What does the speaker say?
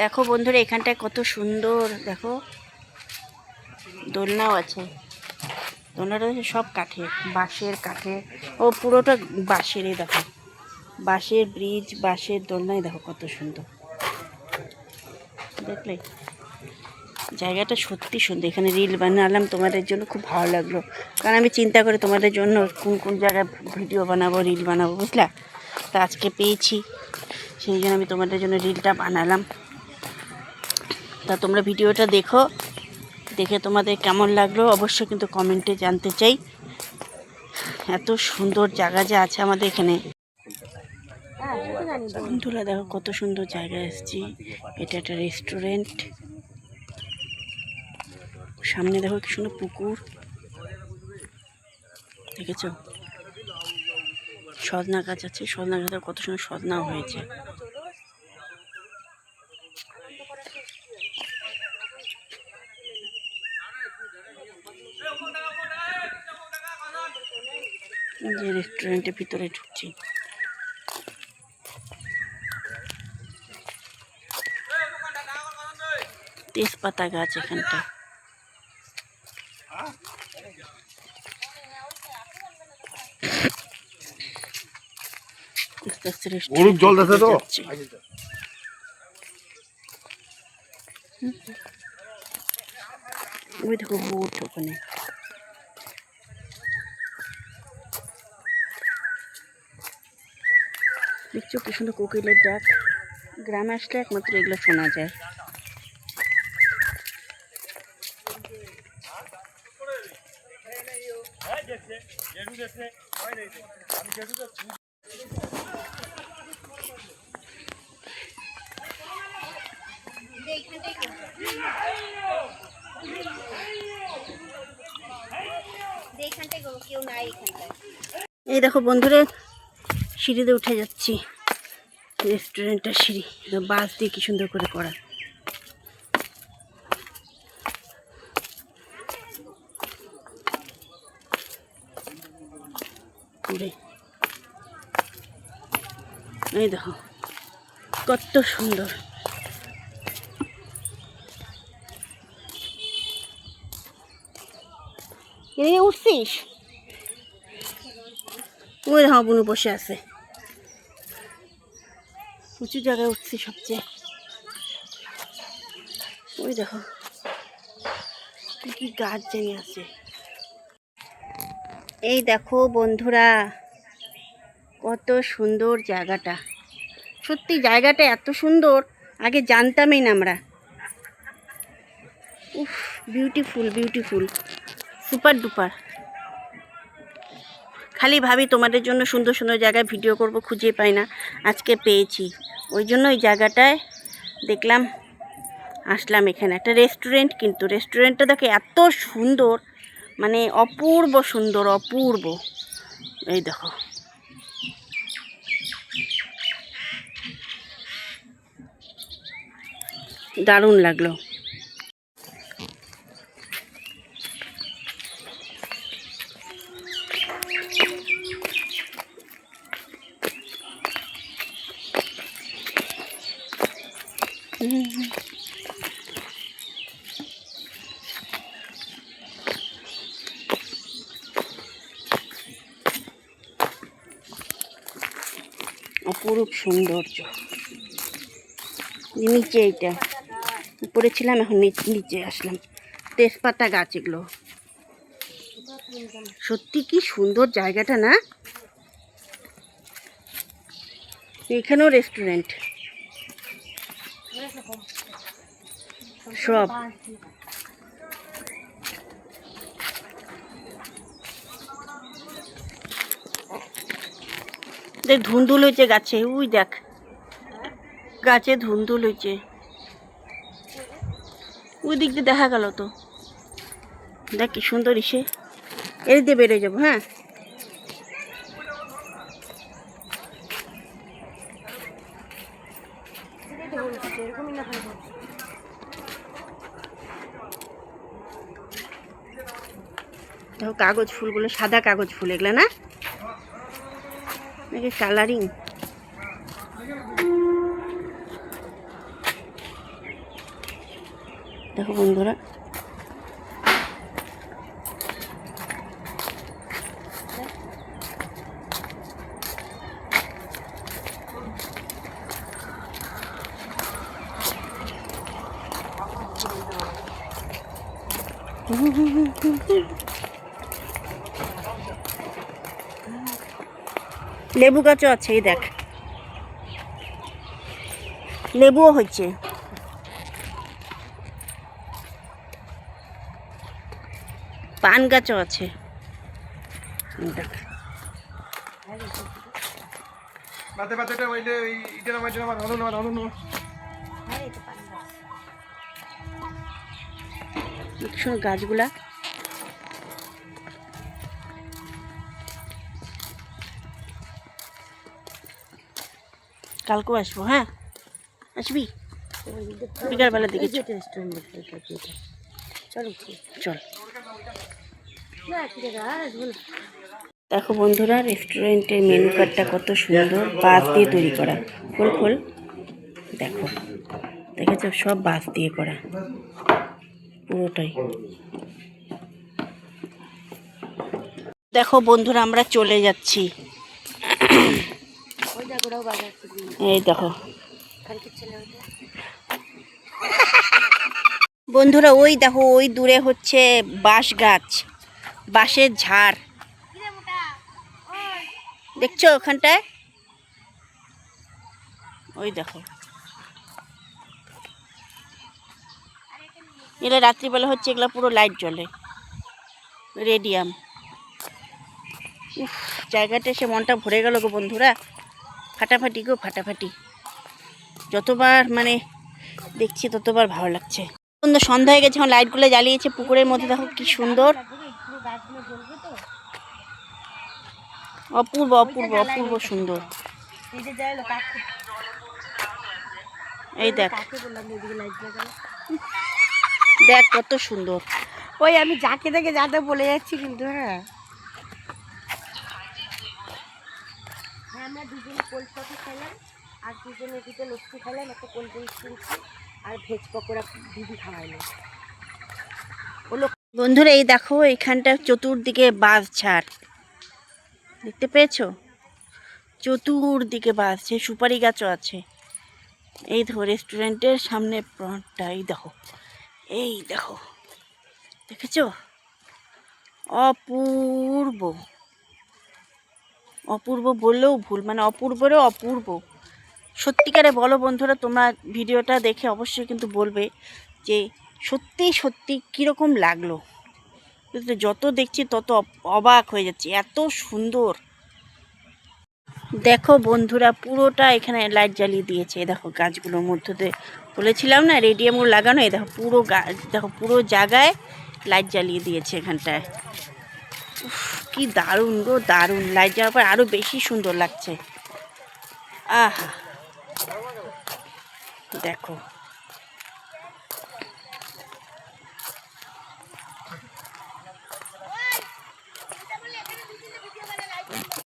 দেখো বন্ধুরা, এখানটায় কত সুন্দর, দেখো দোলনাও আছে। দোলনাটা সব কাঠের, বাঁশের কাঠের, ও পুরোটা বাঁশেরই। দেখো বাঁশের ব্রিজ, বাঁশের দোলনায়, দেখো কত সুন্দর। দেখলে জায়গাটা সত্যি সুন্দর। এখানে রিল বানালাম তোমাদের জন্য, খুব ভালো লাগলো, কারণ আমি চিন্তা করি তোমাদের জন্য কোন কোন জায়গায় ভিডিও বানাবো, রিল বানাবো, বুঝলা। তা আজকে পেয়েছি, সেই জন্য আমি তোমাদের জন্য রিলটা বানালাম। তা তোমরা ভিডিওটা দেখো, দেখে তোমাদের কেমন লাগলো অবশ্যই কিন্তু কমেন্টে জানতে চাই। এত সুন্দর জায়গা যে আছে আমাদের এখানে। বন্ধুরা দেখো কত সুন্দর জায়গায় এসেছি। এটা একটা রেস্টুরেন্ট। সামনে দেখো কি সুন্দর পুকুর, দেখেছো? সজনা গাছ আছে, সজনা গাছে কত সুন্দর সজনাও হয়েছে। যে রেস্টুরেন্টের ভিতরে ঢুকছি, তেজপাতা গাছ এখানটা। জল আছে তো, ওই দেখো বোট ওখানে। দেখছো কি সুন্দর কোকিলের ডাক। গ্রামে আসলে একমাত্র এগুলো শোনা যায়। এই দেখো বন্ধুরা, সিঁড়িতে উঠে যাচ্ছি। রেস্টুরেন্টের সিঁড়ি বাস দিয়ে কি সুন্দর করে করা। এই দেখো কত সুন্দর। উঠছিস? ওই দেখো বুনু বসে আছে। উঁচু জায়গায় উঠছি সবচেয়ে। ওই দেখো কি কি গাছ জেনে আছে। এই দেখো বন্ধুরা কত সুন্দর জায়গাটা। সত্যি জায়গাটা এত সুন্দর, আগে জানতামই না আমরা। উফ, বিউটিফুল বিউটিফুল, সুপার ডুপার। খালি ভাবি তোমাদের জন্য সুন্দর সুন্দর জায়গায় ভিডিও করব, খুঁজে পাই না। আজকে পেয়েছি, ওই জন্য এই জায়গাটায় দেখলাম, আসলাম। এখানে একটা রেস্টুরেন্ট, কিন্তু রেস্টুরেন্টটা দেখে এত সুন্দর, মানে অপূর্ব সুন্দর, অপূর্ব। এই দেখো দারুণ লাগলো। অপরূপ সৌন্দর্য। নিচে এইটা উপরে ছিলাম, এখন নিচে আসলাম। তেজপাতা গাছ এগুলো। সত্যি কি সুন্দর জায়গাটা না? এখানেও রেস্টুরেন্ট সব। দেখ ধুন্দুল হয়েছে গাছে, উই দেখ গাছে ধুন্দুল হয়েছে। ওই দিক দিয়ে দেখা গেল তো, দেখ কি সুন্দর ইসে। এর দিয়ে বেড়ে যাবো। হ্যাঁ দেখো কাগজ ফুলগুলো, সাদা কাগজ ফুল এগুলো না, নাকি কালারিং। দেখো বন্ধুরা, লেবু গাছও আছে, এই দেখ লেবুও হচ্ছে। পান গাছও আছে, এই দেখ। দেখছো গাছগুলা, কালকেও আসবো। হ্যাঁ আসবি বিকালবেলার দিকে। চল। দেখো বন্ধুরা, রেস্টুরেন্টের মেনু কার্ডটা কত সুন্দর, বাঁশ দিয়ে তৈরি করা। খোল খোল, দেখো দেখেছো, সব বাঁশ দিয়ে করা পুরোটাই। দেখো বন্ধুরা, আমরা চলে যাচ্ছি। এই দেখো বন্ধুরা, ওই দেখো ওই দূরে হচ্ছে বাঁশ গাছ, বাঁশের ঝাড় দেখছো ওখানটায়, ওই দেখো। এগুলো রাত্রিবেলা হচ্ছে, এগুলো পুরো লাইট জ্বলে, রেডিয়াম। উফ, জায়গাটা এসে মনটা ভরে গেল গো বন্ধুরা, ফাটাফাটি গো ফাটাফাটি। যতবার মানে দেখছি ততবার ভালো লাগছে। সুন্দর সন্ধ্যা হয়ে গেছে, এখন লাইটগুলো জ্বালিয়েছে পুকুরের মধ্যে, দেখো কি সুন্দর, অপূর্ব অপূর্ব অপূর্ব সুন্দর। এই দেখ দেখ কত সুন্দর। ওই আমি যাকে দেখে যাতে বলে যাচ্ছি কিন্তু। হ্যাঁ আমরা দুজনে কোল্ড কফি খাইলাম, আর দুজনে দুটো লস্যি খাইলাম, একটা কোল্ড ড্রিঙ্কস কিনছি, আর ভেজ পকোড়া দিদি খাওয়াইলো। বন্ধুরা এই দেখো, এখানটা চতুর্দিকে বাঁশ ঝাড় দেখতে পেয়েছো, চতুর্দিকে বাঁশ, সে সুপারি গাছও আছে। এই দেখো রেস্টুরেন্টের সামনে ফ্রন্টটা, এই দেখো, এই দেখো দেখেছো, অপূর্ব অপূর্ব বললেও ভুল, মানে অপূর্বরও অপূর্ব। সত্যিকারে বলো বন্ধুরা, তোমরা ভিডিওটা দেখে অবশ্যই কিন্তু বলবে যে সত্যি সত্যি কীরকম লাগলো। যত দেখছি তত অবাক হয়ে যাচ্ছি, এত সুন্দর। দেখো বন্ধুরা, পুরোটা এখানে লাইট জ্বালিয়ে দিয়েছে। দেখো গাছগুলোর মধ্যে দিয়ে বলেছিলাম না রেডিয়ামগুলো লাগানো, এই দেখো পুরো গাছ, দেখো পুরো জায়গায় লাইট জ্বালিয়ে দিয়েছে এখানটায়। উফ, কি দারুণ গো দারুণ, লাইট জ্বালার পর আরও বেশি সুন্দর লাগছে। আহা দেখো।